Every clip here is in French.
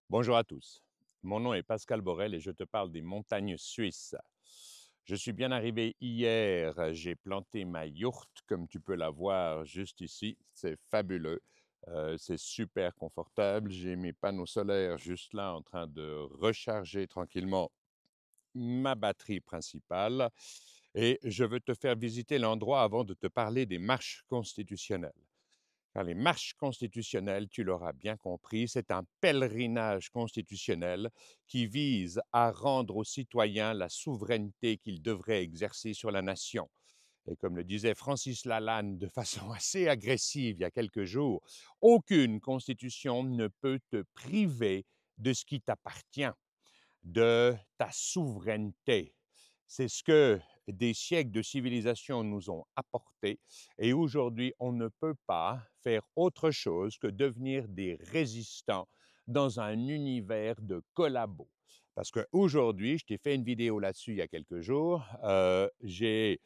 Bonjour à tous. Mon nom est Pascal Borel et je te parle des montagnes suisses. Je suis bien arrivé hier, j'ai planté ma yourte comme tu peux la voir juste ici. C'est fabuleux, c'est super confortable. J'ai mes panneaux solaires juste là en train de recharger tranquillement ma batterie principale et je veux te faire visiter l'endroit avant de te parler des marches constitutionnelles. Car les marches constitutionnelles, tu l'auras bien compris, c'est un pèlerinage constitutionnel qui vise à rendre aux citoyens la souveraineté qu'ils devraient exercer sur la nation. Et comme le disait Francis Lalanne de façon assez agressive il y a quelques jours, aucune constitution ne peut te priver de ce qui t'appartient, de ta souveraineté. C'est ce que des siècles de civilisation nous ont apporté et aujourd'hui, on ne peut pas faire autre chose que devenir des résistants dans un univers de collabos. Parce qu'aujourd'hui, je t'ai fait une vidéo là-dessus il y a quelques jours, j'ai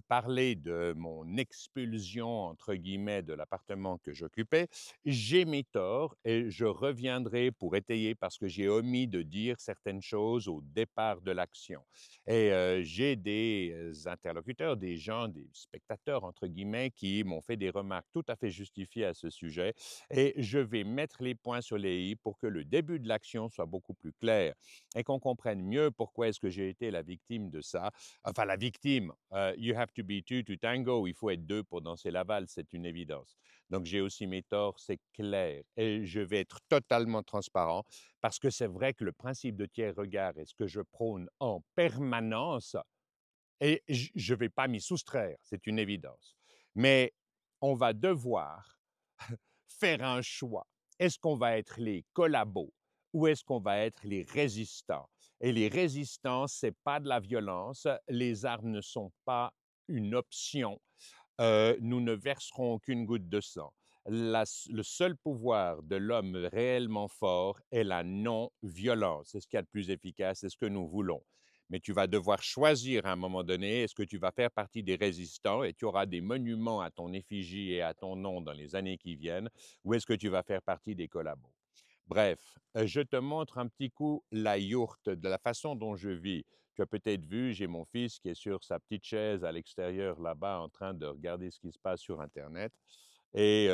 parlé de mon expulsion, entre guillemets, de l'appartement que j'occupais. J'ai mes torts et je reviendrai pour étayer parce que j'ai omis de dire certaines choses au départ de l'action. Et j'ai des interlocuteurs, des gens, des spectateurs, entre guillemets, qui m'ont fait des remarques tout à fait justifiées à ce sujet. Et je vais mettre les points sur les i pour que le début de l'action soit beaucoup plus clair et qu'on comprenne mieux pourquoi est-ce que j'ai été la victime de ça. Enfin, la victime, you have to be two to tango, il faut être deux pour danser la valse, c'est une évidence. Donc, j'ai aussi mes torts, c'est clair. Et je vais être totalement transparent parce que c'est vrai que le principe de tiers regard est ce que je prône en permanence et je ne vais pas m'y soustraire, c'est une évidence. Mais on va devoir faire un choix. Est-ce qu'on va être les collabos ou est-ce qu'on va être les résistants? Et les résistants, ce n'est pas de la violence. Les armes ne sont pas une option. Nous ne verserons aucune goutte de sang. Le seul pouvoir de l'homme réellement fort est la non-violence. C'est ce qu'il y a de plus efficace, c'est ce que nous voulons. Mais tu vas devoir choisir à un moment donné, est-ce que tu vas faire partie des résistants et tu auras des monuments à ton effigie et à ton nom dans les années qui viennent, ou est-ce que tu vas faire partie des collabos? Bref, je te montre un petit coup la yourte, de la façon dont je vis. Tu as peut-être vu, j'ai mon fils qui est sur sa petite chaise à l'extérieur là-bas en train de regarder ce qui se passe sur Internet. Et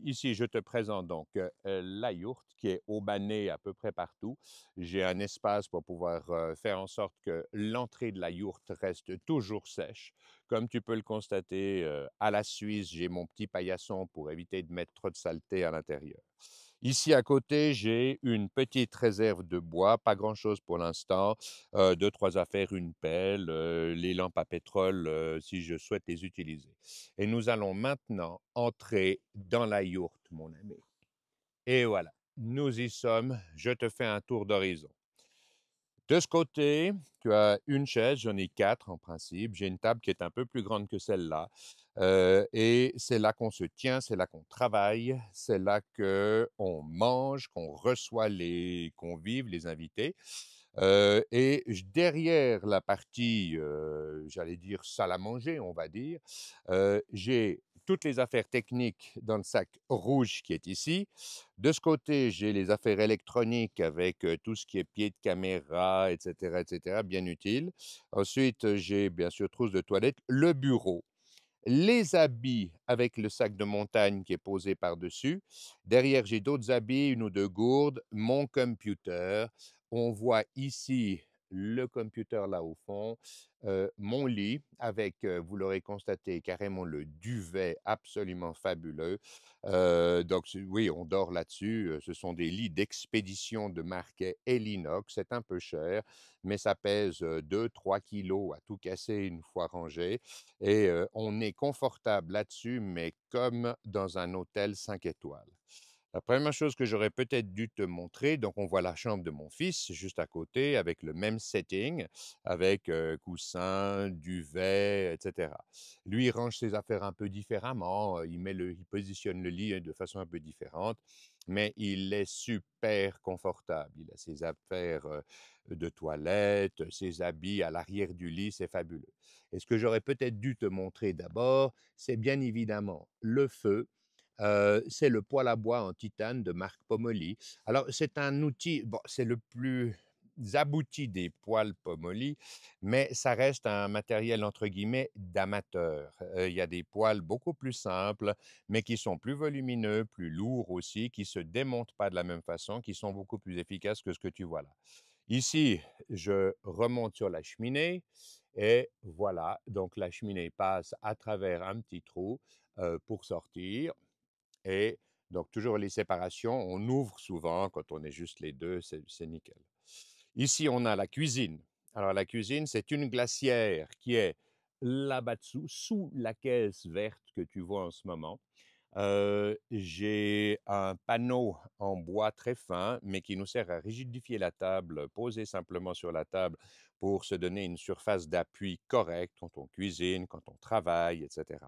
ici, je te présente donc la yourte qui est aubanée à peu près partout. J'ai un espace pour pouvoir faire en sorte que l'entrée de la yourte reste toujours sèche. Comme tu peux le constater, à la Suisse, j'ai mon petit paillasson pour éviter de mettre trop de saleté à l'intérieur. Ici à côté, j'ai une petite réserve de bois, pas grand-chose pour l'instant, 2-3 affaires, une pelle, les lampes à pétrole, si je souhaite les utiliser. Et nous allons maintenant entrer dans la yourte, mon ami. Et voilà, nous y sommes. Je te fais un tour d'horizon. De ce côté, tu as une chaise, j'en ai 4 en principe. J'ai une table qui est un peu plus grande que celle-là, et c'est là qu'on se tient, c'est là qu'on travaille, c'est là qu'on mange, qu'on reçoit les convives, les invités. Et derrière la partie, j'allais dire salle à manger, on va dire, j'ai toutes les affaires techniques dans le sac rouge qui est ici. De ce côté, j'ai les affaires électroniques avec tout ce qui est pied de caméra, et cetera, bien utile. Ensuite, j'ai bien sûr trousse de toilette, le bureau, les habits avec le sac de montagne qui est posé par-dessus. Derrière, j'ai d'autres habits, une ou deux gourdes, mon computer. On voit ici le computer là au fond, mon lit avec, vous l'aurez constaté, carrément le duvet absolument fabuleux. Donc oui, on dort là-dessus. Ce sont des lits d'expédition de marque Elinox. C'est un peu cher, mais ça pèse 2-3 kilos à tout casser une fois rangé. Et on est confortable là-dessus, mais comme dans un hôtel 5 étoiles. La première chose que j'aurais peut-être dû te montrer, donc on voit la chambre de mon fils juste à côté avec le même setting, avec coussin, duvet, et cetera. Lui, il range ses affaires un peu différemment, il positionne le lit de façon un peu différente, mais il est super confortable. Il a ses affaires de toilette, ses habits à l'arrière du lit, c'est fabuleux. Et ce que j'aurais peut-être dû te montrer d'abord, c'est bien évidemment le feu, c'est le poêle à bois en titane de marque Pomoly. Alors, c'est un outil, bon, c'est le plus abouti des poêles Pomoly, mais ça reste un matériel entre guillemets «d'amateur». Il y a des poêles beaucoup plus simples, mais qui sont plus volumineux, plus lourds aussi, qui se démontent pas de la même façon, qui sont beaucoup plus efficaces que ce que tu vois là. Ici, je remonte sur la cheminée et voilà, donc la cheminée passe à travers un petit trou, pour sortir. Et donc, toujours les séparations, on ouvre souvent quand on est juste les 2, c'est nickel. Ici, on a la cuisine. Alors, la cuisine, c'est une glacière qui est là-bas-dessous, sous la caisse verte que tu vois en ce moment. J'ai un panneau en bois très fin, mais qui nous sert à rigidifier la table, posé simplement sur la table pour se donner une surface d'appui correcte quand on cuisine, quand on travaille, etc.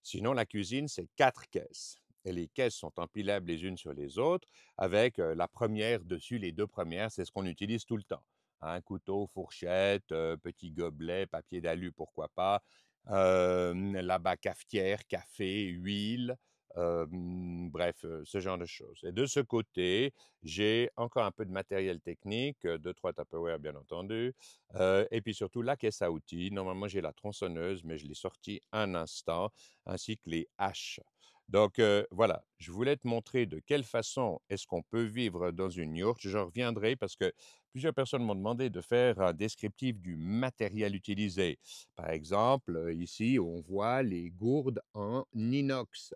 Sinon, la cuisine, c'est 4 caisses. Et les caisses sont empilables les unes sur les autres, avec la première dessus, les 2 premières, c'est ce qu'on utilise tout le temps. Un couteau, fourchette, petit gobelet, papier d'alu, pourquoi pas. Là-bas, cafetière, café, huile, bref, ce genre de choses. Et de ce côté, j'ai encore un peu de matériel technique, 2-3 Tupperware bien entendu, et puis surtout la caisse à outils. Normalement, j'ai la tronçonneuse, mais je l'ai sortie un instant, ainsi que les haches. Donc voilà, je voulais te montrer de quelle façon est-ce qu'on peut vivre dans une yourte. Je reviendrai parce que plusieurs personnes m'ont demandé de faire un descriptif du matériel utilisé. Par exemple, ici, on voit les gourdes en inox.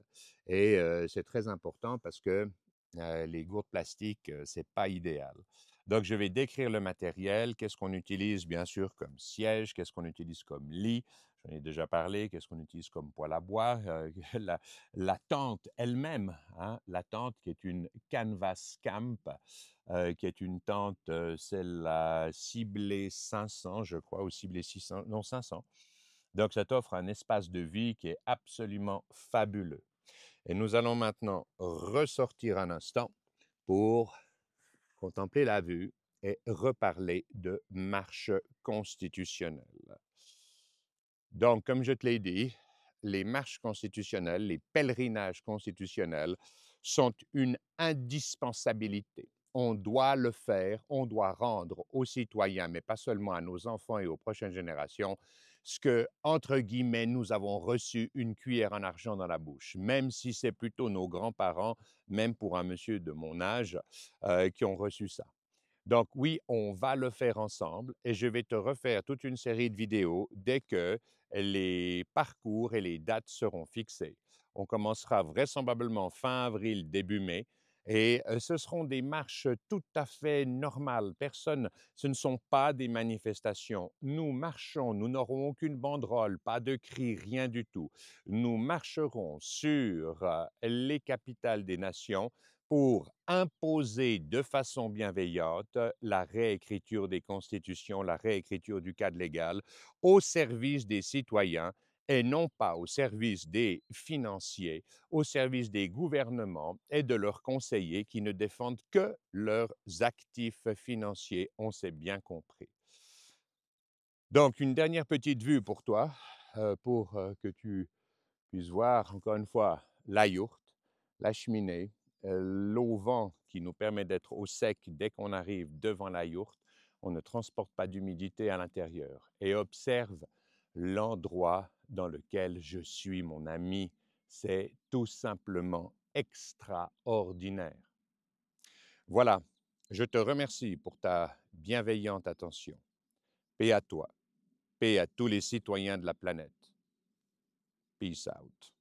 Et c'est très important parce que les gourdes plastiques, c'est pas idéal. Donc, je vais décrire le matériel, qu'est-ce qu'on utilise bien sûr comme siège, qu'est-ce qu'on utilise comme lit, j'en ai déjà parlé, qu'est-ce qu'on utilise comme poêle à bois, la tente elle-même, hein, la tente qui est une Canvas Camp, qui est une tente, celle à ciblée 500, je crois, ou ciblée 600, non 500. Donc, ça t'offre un espace de vie qui est absolument fabuleux. Et nous allons maintenant ressortir un instant pour contempler la vue et reparler de marche constitutionnelle. Donc, comme je te l'ai dit, les marches constitutionnelles, les pèlerinages constitutionnels sont une indispensabilité. On doit le faire, on doit rendre aux citoyens, mais pas seulement à nos enfants et aux prochaines générations, ce que, entre guillemets, nous avons reçu une cuillère en argent dans la bouche, même si c'est plutôt nos grands-parents, même pour un monsieur de mon âge, qui ont reçu ça. Donc oui, on va le faire ensemble et je vais te refaire toute une série de vidéos dès que les parcours et les dates seront fixées. On commencera vraisemblablement fin avril, début mai et ce seront des marches tout à fait normales. Personne, ce ne sont pas des manifestations. Nous marchons, nous n'aurons aucune banderole, pas de cris, rien du tout. Nous marcherons sur les capitales des nations pour imposer de façon bienveillante la réécriture des constitutions, la réécriture du cadre légal au service des citoyens et non pas au service des financiers, au service des gouvernements et de leurs conseillers qui ne défendent que leurs actifs financiers, on s'est bien compris. Donc, une dernière petite vue pour toi, pour que tu puisses voir encore une fois la yourte, la cheminée, l'auvent qui nous permet d'être au sec dès qu'on arrive devant la yourte. On ne transporte pas d'humidité à l'intérieur et observe l'endroit dans lequel je suis, mon ami. C'est tout simplement extraordinaire. Voilà, je te remercie pour ta bienveillante attention. Paix à toi, paix à tous les citoyens de la planète. Peace out.